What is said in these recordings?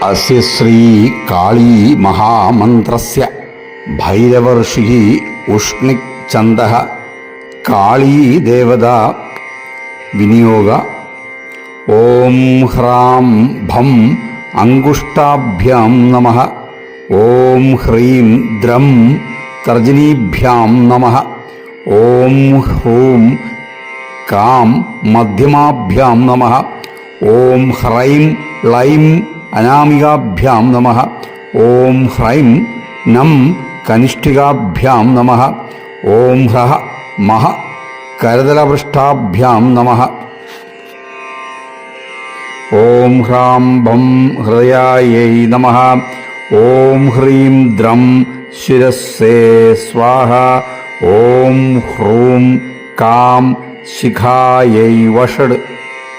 അസ്യ ശ്രീ കാളീ മഹാമന്ത്രസ്യ ഭൈരവർഷിഃ ഉഷ്ണിക് ഛന്ദഃ കാളീ ദേവതാ വിനിയോഗ. ഓം ഹ്രാം ഭം അങ്കുഷ്ടാഭ്യാം നമഃ. ഓം ഹ്രീം ദ്രം തർജനീഭ്യാം നമഃ. ഓം ഹ്രൂം കാം മധ്യമാഭ്യാം നമഃ. ഓം ഹ്രൈം ലൈം അനാമികാഭ്യാം നമഃ. ഓം ഹ്രൈം നം കനിഷ്ഠികാഭ്യാം നമഃ. ഓം ഹ്രഃ മഹ കരതലപൃഷ്ഠാഭ്യാം നമഃ. ഓം ഹ്രാം ഭം ഹൃദയായൈ നമഃ. ഓം ഹ്രീം ദ്രം ശിരസ്സേ സ്വാഹ. ഓം ഹ്രൂം കാം ശിഖായൈ വഷഡ്.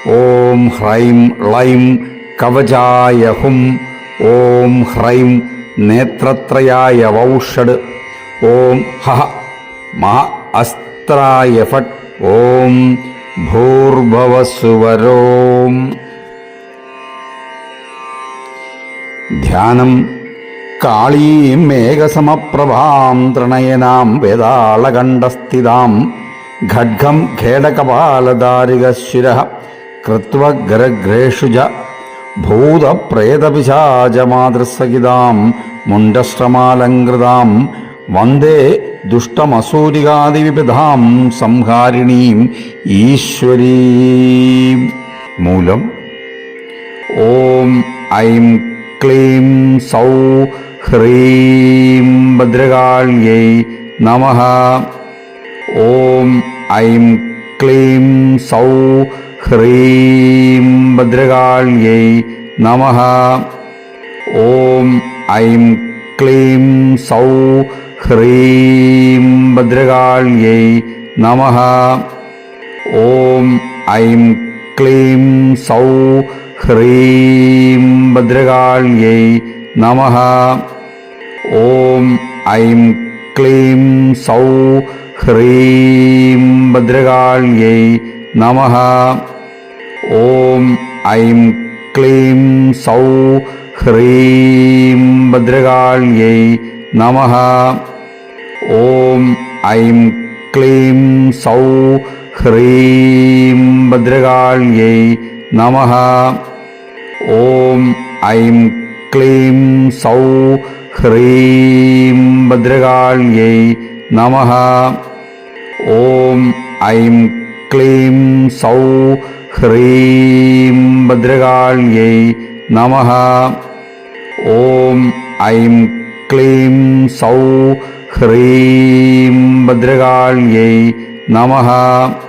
ഓം ഹ്രൈം ലൈം കവചായ ഹും. ഓം ഹ്രൈം നേത്രത്രയായ വൗഷഡ്. ഓം ഹഃ മഹ അസ്ത്രായ ഫട്. ഓം ഭൂർഭവസ്സുവരോം. ധ്യാനം. കാളീം മേഘസമപ്രഭാം ത്രിനയനാം വേതാളകണ്ഠസ്ഥിതാം ഖഡ്ഗം ഖേടകപാലധാരികശിരഃ കൃത്വഗ്രഗ്രേഷു ച ഭൂതപ്രേതപിശാചമാതൃസഹിതാം മുണ്ഡശ്രമാലങ്കൃതാം വന്ദേ ദുഷ്ടമസൂരികാദിവിപദാം സംഹാരിണീം ഈശ്വരീം. മൂലം. ഓം ഐം ക്ലീം സൗ ഹ്രീം ഭദ്രകാള്യൈ നമഃ. ഓം ഐം ക്ലീം സൗ ഹ്രീം ഭദ്രകാള്യൈ നമഃ. ഓം ഐം ക്ലീം സൗ ഹ്രീം ഭദ്രകാള്യൈ നമഃ. ഓം ഐം ക്ലീം സൗ ഹ്രീം ഭദ്രകാള്യൈ നമഃ. ഓം ഐം ക്ലീം സൗ ഹ്രീം ഭദ്രകാള്യൈ നമഃ. ഓം ഐം ക്ലീം സൗ ഹ്രീം ഭദ്രകാള്യൈ നമഃ. ഓം ഐം ക്ലീം സൗ ഹ്രീം ഭദ്രകാള്യൈ നമഃ. ഓം ഐം ക്ലീം സൗ ഹ്രീം ഭദ്രകാള്യൈ നമഃ. ഓം ഐം ക്ലീം സൗ ഹ്രീം ഭദ്രകാള്യൈ നമഃ. ഓം ഐം ക്ലീം സൗ ഹ്രീം ഭദ്രകാള്യൈ നമഃ.